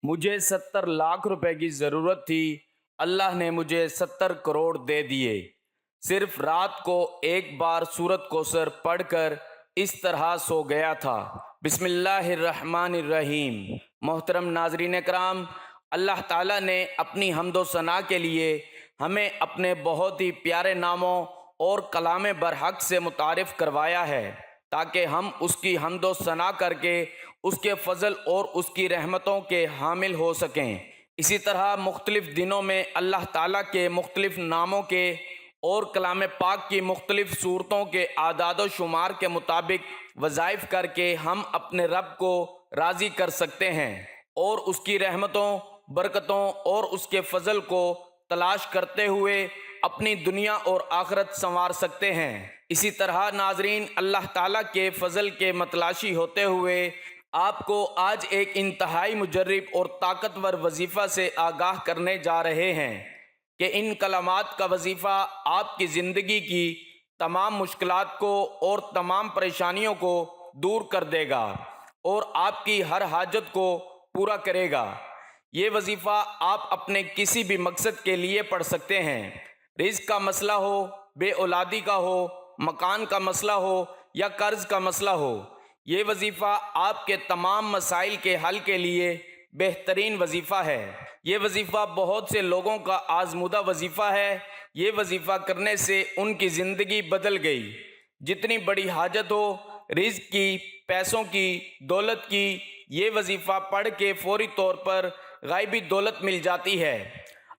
مجھے 70 لاکھ روپے کی ضرورت تھی، اللہ نے مجھے 70 کروڑ دے دیے۔ صرف رات کو ایک بار سورۃ کوثر پڑھ کر اس طرح سو گیا تھا۔ بسم اللہ الرحمن الرحیم۔ محترم ناظرین کرام، اللہ تعالیٰ نے اپنی حمد و ثنا کے لیے ہمیں اپنے بہت ہی پیارے ناموں اور کلام برحق سے متعارف کروایا ہے تاکہ ہم اس کی حمد و ثنا کر کے اس کے فضل اور اس کی رحمتوں کے حامل ہو سکیں۔ اسی طرح مختلف دنوں میں اللہ تعالیٰ کے مختلف ناموں کے اور کلام پاک کی مختلف صورتوں کے اعداد و شمار کے مطابق وظائف کر کے ہم اپنے رب کو راضی کر سکتے ہیں اور اس کی رحمتوں، برکتوں اور اس کے فضل کو تلاش کرتے ہوئے اپنی دنیا اور آخرت سنوار سکتے ہیں۔ اسی طرح ناظرین، اللہ تعالیٰ کے فضل کے متلاشی ہوتے ہوئے آپ کو آج ایک انتہائی مجرب اور طاقتور وظیفہ سے آگاہ کرنے جا رہے ہیں کہ ان کلمات کا وظیفہ آپ کی زندگی کی تمام مشکلات کو اور تمام پریشانیوں کو دور کر دے گا اور آپ کی ہر حاجت کو پورا کرے گا۔ یہ وظیفہ آپ اپنے کسی بھی مقصد کے لیے پڑھ سکتے ہیں۔ رزق کا مسئلہ ہو، بے اولادی کا ہو، مکان کا مسئلہ ہو یا قرض کا مسئلہ ہو، یہ وظیفہ آپ کے تمام مسائل کے حل کے لیے بہترین وظیفہ ہے۔ یہ وظیفہ بہت سے لوگوں کا آزمودہ وظیفہ ہے۔ یہ وظیفہ کرنے سے ان کی زندگی بدل گئی۔ جتنی بڑی حاجت ہو، رزق کی، پیسوں کی، دولت کی، یہ وظیفہ پڑھ کے فوری طور پر غائبی دولت مل جاتی ہے۔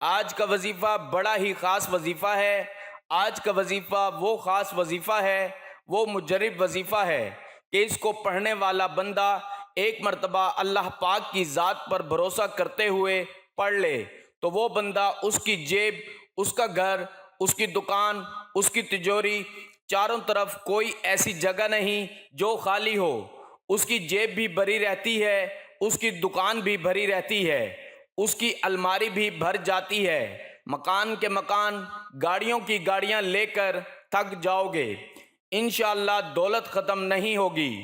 آج کا وظیفہ بڑا ہی خاص وظیفہ ہے۔ آج کا وظیفہ وہ خاص وظیفہ ہے، وہ مجرب وظیفہ ہے کہ اس کو پڑھنے والا بندہ ایک مرتبہ اللہ پاک کی ذات پر بھروسہ کرتے ہوئے پڑھ لے تو وہ بندہ، اس کی جیب، اس کا گھر، اس کی دکان، اس کی تجوری، چاروں طرف کوئی ایسی جگہ نہیں جو خالی ہو۔ اس کی جیب بھی بھری رہتی ہے، اس کی دکان بھی بھری رہتی ہے، اس کی الماری بھی بھر جاتی ہے۔ مکان کے مکان، گاڑیوں کی گاڑیاں لے کر تھک جاؤ گے۔ انشاءاللہ دولت ختم نہیں ہوگی۔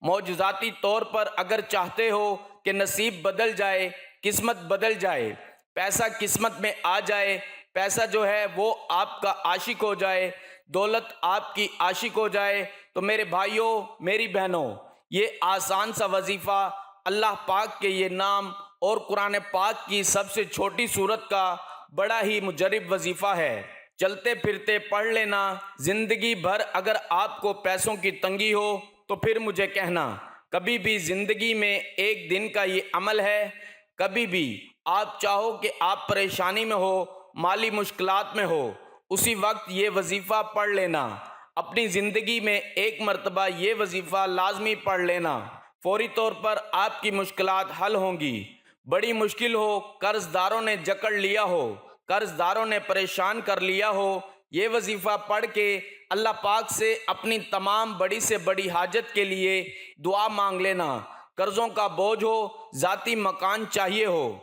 معجزاتی طور پر اگر چاہتے ہو کہ نصیب بدل جائے، قسمت بدل جائے، پیسہ قسمت میں آ جائے، پیسہ جو ہے وہ آپ کا عاشق ہو جائے، دولت آپ کی عاشق ہو جائے، تو میرے بھائیوں، میری بہنوں، یہ آسان سا وظیفہ اللہ پاک کے یہ نام اور قرآن پاک کی سب سے چھوٹی سورت کا بڑا ہی مجرب وظیفہ ہے۔ چلتے پھرتے پڑھ لینا۔ زندگی بھر اگر آپ کو پیسوں کی تنگی ہو تو پھر مجھے کہنا۔ کبھی بھی زندگی میں ایک دن کا یہ عمل ہے، کبھی بھی آپ چاہو کہ آپ پریشانی میں ہو، مالی مشکلات میں ہو، اسی وقت یہ وظیفہ پڑھ لینا۔ اپنی زندگی میں ایک مرتبہ یہ وظیفہ لازمی پڑھ لینا، فوری طور پر آپ کی مشکلات حل ہوں گی۔ بڑی مشکل ہو، قرض داروں نے جکڑ لیا ہو، قرض داروں نے پریشان کر لیا ہو، یہ وظیفہ پڑھ کے اللہ پاک سے اپنی تمام بڑی سے بڑی حاجت کے لیے دعا مانگ لینا۔ قرضوں کا بوجھ ہو، ذاتی مکان چاہیے ہو،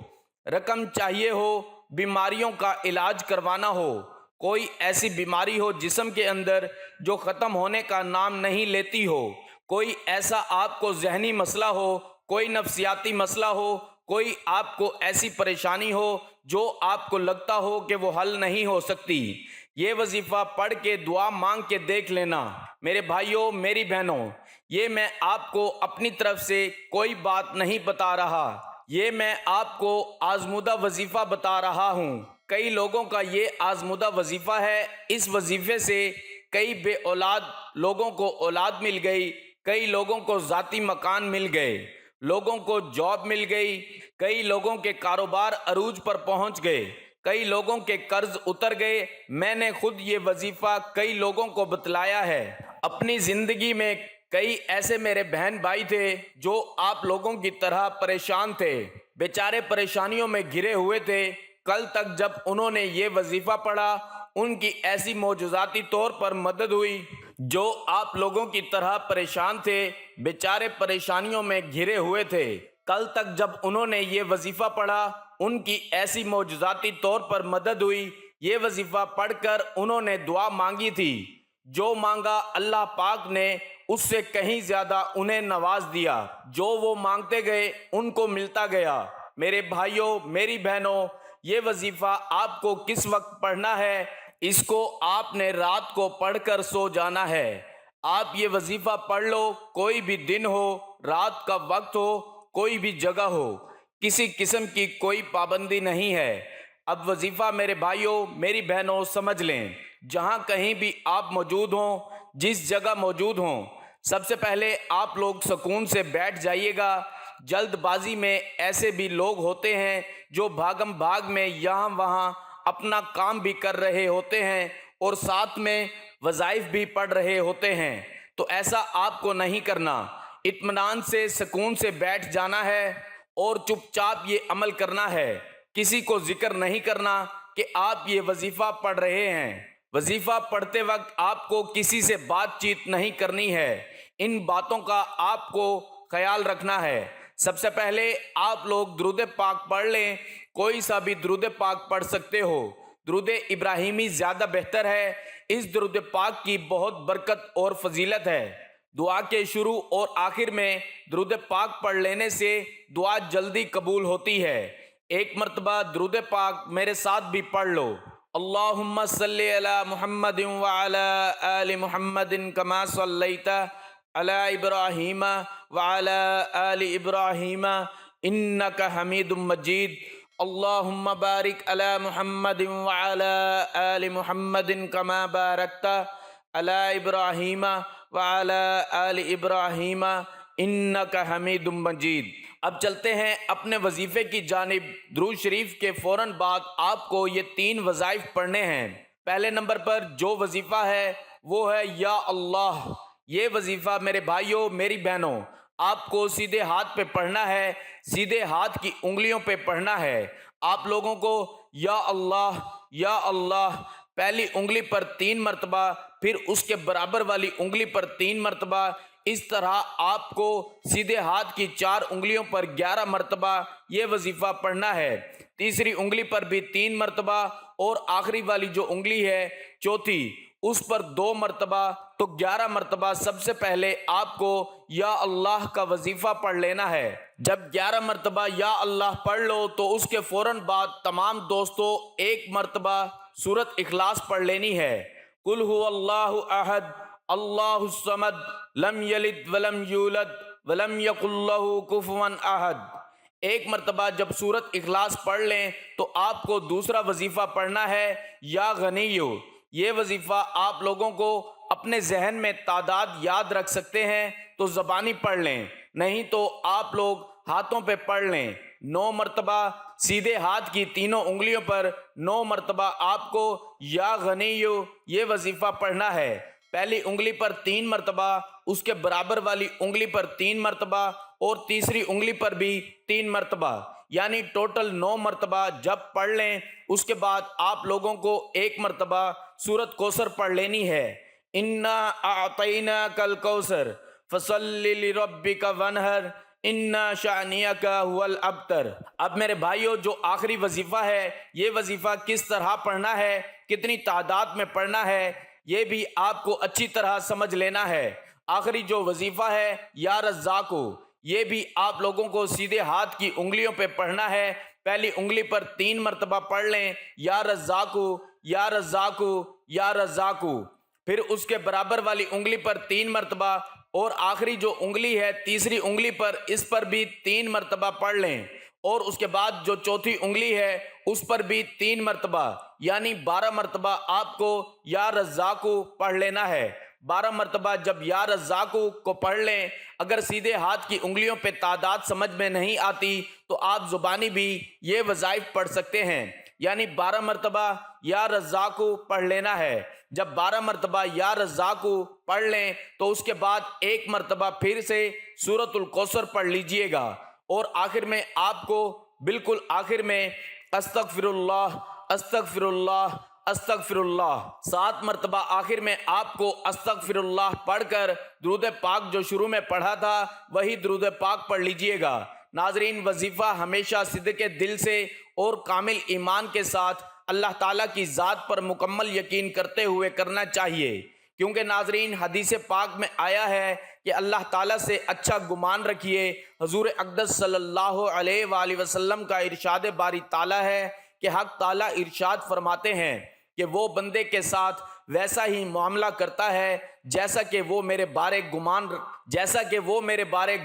رقم چاہیے ہو، بیماریوں کا علاج کروانا ہو، کوئی ایسی بیماری ہو جسم کے اندر جو ختم ہونے کا نام نہیں لیتی ہو، کوئی ایسا آپ کو ذہنی مسئلہ ہو، کوئی نفسیاتی مسئلہ ہو، کوئی آپ کو ایسی پریشانی ہو جو آپ کو لگتا ہو کہ وہ حل نہیں ہو سکتی، یہ وظیفہ پڑھ کے دعا مانگ کے دیکھ لینا۔ میرے بھائیوں، میری بہنوں، یہ میں آپ کو اپنی طرف سے کوئی بات نہیں بتا رہا، یہ میں آپ کو آزمودہ وظیفہ بتا رہا ہوں۔ کئی لوگوں کا یہ آزمودہ وظیفہ ہے۔ اس وظیفے سے کئی بے اولاد لوگوں کو اولاد مل گئی، کئی لوگوں کو ذاتی مکان مل گئے، لوگوں کو جاب مل گئی، کئی لوگوں کے کاروبار عروج پر پہنچ گئے، کئی لوگوں کے قرض اتر گئے۔ میں نے خود یہ وظیفہ کئی لوگوں کو بتلایا ہے۔ اپنی زندگی میں کئی ایسے میرے بہن بھائی تھے جو آپ لوگوں کی طرح پریشان تھے، بیچارے پریشانیوں میں گھرے ہوئے تھے۔ کل تک جب انہوں نے یہ وظیفہ پڑھا، ان کی ایسی معجزاتی طور پر مدد ہوئی۔ جو آپ لوگوں کی طرح پریشان تھے، بیچارے پریشانیوں میں گھرے ہوئے تھے، کل تک جب انہوں نے یہ وظیفہ پڑھا، ان کی ایسی معجزاتی طور پر مدد ہوئی۔ یہ وظیفہ پڑھ کر انہوں نے دعا مانگی تھی، جو مانگا اللہ پاک نے اس سے کہیں زیادہ انہیں نواز دیا۔ جو وہ مانگتے گئے ان کو ملتا گیا۔ میرے بھائیوں، میری بہنوں، یہ وظیفہ آپ کو کس وقت پڑھنا ہے؟ اس کو آپ نے رات کو پڑھ کر سو جانا ہے۔ آپ یہ وظیفہ پڑھ لو، کوئی بھی دن ہو، رات کا وقت ہو، کوئی بھی جگہ ہو، کسی قسم کی کوئی پابندی نہیں ہے۔ اب وظیفہ میرے بھائیوں، میری بہنوں سمجھ لیں، جہاں کہیں بھی آپ موجود ہوں، جس جگہ موجود ہوں، سب سے پہلے آپ لوگ سکون سے بیٹھ جائیے گا۔ جلد بازی میں ایسے بھی لوگ ہوتے ہیں جو بھاگم بھاگ میں یہاں وہاں اپنا کام بھی کر رہے ہوتے ہیں اور ساتھ میں وظائف بھی پڑھ رہے ہوتے ہیں، تو ایسا آپ کو نہیں کرنا۔ اطمینان سے سکون سے بیٹھ جانا ہے اور چپ چاپ یہ عمل کرنا ہے۔ کسی کو ذکر نہیں کرنا کہ آپ یہ وظیفہ پڑھ رہے ہیں۔ وظیفہ پڑھتے وقت آپ کو کسی سے بات چیت نہیں کرنی ہے۔ ان باتوں کا آپ کو خیال رکھنا ہے۔ سب سے پہلے آپ لوگ درود پاک پڑھ لیں، کوئی سا بھی درود پاک پڑھ سکتے ہو۔ درود ابراہیمی زیادہ بہتر ہے۔ اس درود پاک کی بہت برکت اور فضیلت ہے۔ دعا کے شروع اور آخر میں درود پاک پڑھ لینے سے دعا جلدی قبول ہوتی ہے۔ ایک مرتبہ درود پاک میرے ساتھ بھی پڑھ لو۔ اللہم صلی علی محمد وعلی آل محمد کما صلیت علی ابراہیم وعلی آل ابراہیم انک حمید مجید۔ اللہم بارک علی محمد وعلی آل محمد کما بارکت علی ابراہیم وعلی آل ابراہیم انک حمید مجید۔ اب چلتے ہیں اپنے وظیفے کی جانب۔ درود شریف کے فوراً بعد آپ کو یہ 3 وظائف پڑھنے ہیں۔ پہلے نمبر پر جو وظیفہ ہے وہ ہے یا اللہ۔ یہ وظیفہ میرے بھائیوں، میری بہنوں، آپ کو سیدھے ہاتھ پہ پڑھنا ہے، سیدھے ہاتھ کی انگلیوں پہ پڑھنا ہے۔ آپ لوگوں کو یا اللہ پہلی انگلی پر 3 مرتبہ، پھر اس کے برابر والی انگلی پر 3 مرتبہ، اس طرح آپ کو سیدھے ہاتھ کی 4 انگلیوں پر 11 مرتبہ یہ وظیفہ پڑھنا ہے۔ تیسری انگلی پر بھی 3 مرتبہ اور آخری والی جو انگلی ہے چوتھی، اس پر 2 مرتبہ، تو 11 مرتبہ سب سے پہلے آپ کو یا اللہ کا وظیفہ پڑھ لینا ہے۔ جب 11 مرتبہ یا اللہ پڑھ لو تو اس کے فوراً بعد تمام دوستوں ایک مرتبہ سورۃ اخلاص پڑھ لینی ہے۔ قل هو اللہ احد اللہ الصمد لم یلد ولم یولد ولم یکن لہ کفوا احد۔ ایک مرتبہ جب سورۃ اخلاص پڑھ لیں تو آپ کو دوسرا وظیفہ پڑھنا ہے یا غنیو۔ یہ وظیفہ آپ لوگوں کو اپنے ذہن میں تعداد یاد رکھ سکتے ہیں تو زبانی پڑھ لیں، نہیں تو آپ لوگ ہاتھوں پہ پڑھ لیں۔ 9 مرتبہ سیدھے ہاتھ کی تینوں انگلیوں پر 9 مرتبہ آپ کو یا غنیو یہ وظیفہ پڑھنا ہے۔ پہلی انگلی پر 3 مرتبہ، اس کے برابر والی انگلی پر 3 مرتبہ اور تیسری انگلی پر بھی 3 مرتبہ، یعنی ٹوٹل 9 مرتبہ جب پڑھ لیں اس کے بعد آپ لوگوں کو ایک مرتبہ سورۃ کوثر پڑھ لینی ہے۔ انا اعطیناک الکوثر فصلی لربک وانحر انا شانئک ھو الابتر۔ اب میرے بھائیوں، جو آخری وظیفہ ہے یہ وظیفہ کس طرح پڑھنا ہے، کتنی تعداد میں پڑھنا ہے، یہ بھی آپ کو اچھی طرح سمجھ لینا ہے۔ آخری جو وظیفہ ہے یا رزاقو، یہ بھی آپ لوگوں کو سیدھے ہاتھ کی انگلیوں پہ پڑھنا ہے۔ پہلی انگلی پر 3 مرتبہ پڑھ لیں یا رزاقو یا رزاقو یا رزاقو، پھر اس کے برابر والی انگلی پر 3 مرتبہ اور آخری جو انگلی ہے تیسری انگلی پر، اس پر بھی 3 مرتبہ پڑھ لیں، اور اس کے بعد جو چوتھی انگلی ہے اس پر بھی 3 مرتبہ، یعنی 12 مرتبہ آپ کو یا رزاقو پڑھ لینا ہے۔ 12 مرتبہ جب یا رزاقو کو پڑھ لیں، اگر سیدھے ہاتھ کی انگلیوں پہ تعداد سمجھ میں نہیں آتی تو آپ زبانی بھی یہ وظائف پڑھ سکتے ہیں، یعنی 12 مرتبہ یا رزاقو پڑھ لینا ہے۔ جب 12 مرتبہ یا رزاقو پڑھ لیں تو اس کے بعد ایک مرتبہ پھر سے سورۃ الکوثر پڑھ لیجئے گا، اور آخر میں آپ کو بالکل آخر میں استغفر اللہ استغفر اللہ استغفر اللہ 7 مرتبہ آخر میں آپ کو استغفر اللہ پڑھ کر درود پاک جو شروع میں پڑھا تھا وہی درود پاک پڑھ لیجئے گا۔ ناظرین، وظیفہ ہمیشہ صدق دل سے اور کامل ایمان کے ساتھ اللہ تعالیٰ کی ذات پر مکمل یقین کرتے ہوئے کرنا چاہیے، کیونکہ ناظرین حدیث پاک میں آیا ہے کہ اللہ تعالیٰ سے اچھا گمان رکھیے۔ حضور اقدس صلی اللہ علیہ وآلہ وسلم کا ارشاد باری تعالیٰ ہے کہ حق تعالیٰ ارشاد فرماتے ہیں کہ وہ بندے کے ساتھ ویسا ہی معاملہ کرتا ہے جیسا کہ وہ میرے بارے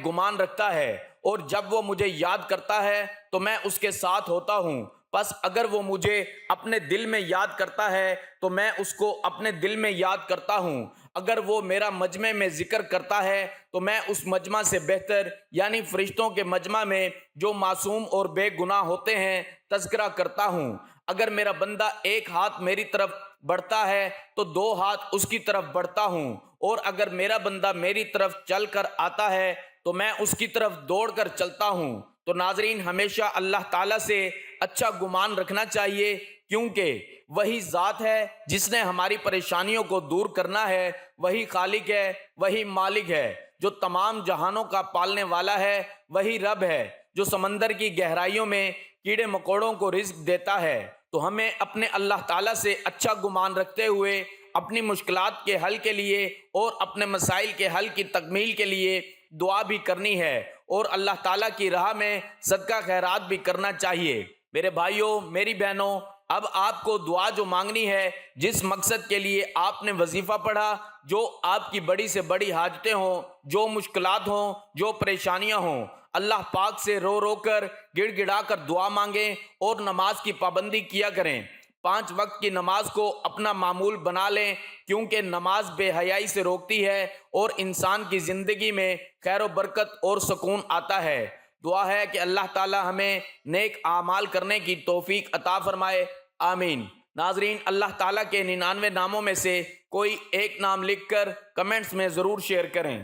گمان رکھتا ہے، اور جب وہ مجھے یاد کرتا ہے تو میں اس کے ساتھ ہوتا ہوں۔ پس اگر وہ مجھے اپنے دل میں یاد کرتا ہے تو میں اس کو اپنے دل میں یاد کرتا ہوں۔ اگر وہ میرا مجمع میں ذکر کرتا ہے تو میں اس مجمع سے بہتر یعنی فرشتوں کے مجمع میں جو معصوم اور بے گناہ ہوتے ہیں تذکرہ کرتا ہوں۔ اگر میرا بندہ ایک ہاتھ میری طرف بڑھتا ہے تو دو ہاتھ اس کی طرف بڑھتا ہوں، اور اگر میرا بندہ میری طرف چل کر آتا ہے تو میں اس کی طرف دوڑ کر چلتا ہوں۔ تو ناظرین ہمیشہ اللہ تعالیٰ سے اچھا گمان رکھنا چاہیے، کیونکہ وہی ذات ہے جس نے ہماری پریشانیوں کو دور کرنا ہے، وہی خالق ہے، وہی مالک ہے، جو تمام جہانوں کا پالنے والا ہے، وہی رب ہے جو سمندر کی گہرائیوں میں کیڑے مکوڑوں کو رزق دیتا ہے۔ تو ہمیں اپنے اللہ تعالیٰ سے اچھا گمان رکھتے ہوئے اپنی مشکلات کے حل کے لیے اور اپنے مسائل کے حل کی تکمیل کے لیے دعا بھی کرنی ہے، اور اللہ تعالیٰ کی راہ میں صدقہ خیرات بھی کرنا چاہیے۔ میرے بھائیوں، میری بہنوں، اب آپ کو دعا جو مانگنی ہے، جس مقصد کے لیے آپ نے وظیفہ پڑھا، جو آپ کی بڑی سے بڑی حاجتیں ہوں، جو مشکلات ہوں، جو پریشانیاں ہوں، اللہ پاک سے رو رو کر گڑ گڑا کر دعا مانگیں اور نماز کی پابندی کیا کریں۔ 5 وقت کی نماز کو اپنا معمول بنا لیں، کیونکہ نماز بے حیائی سے روکتی ہے اور انسان کی زندگی میں خیر و برکت اور سکون آتا ہے۔ دعا ہے کہ اللہ تعالی ہمیں نیک اعمال کرنے کی توفیق عطا فرمائے، آمین۔ ناظرین، اللہ تعالیٰ کے 99 ناموں میں سے کوئی ایک نام لکھ کر کمنٹس میں ضرور شیئر کریں۔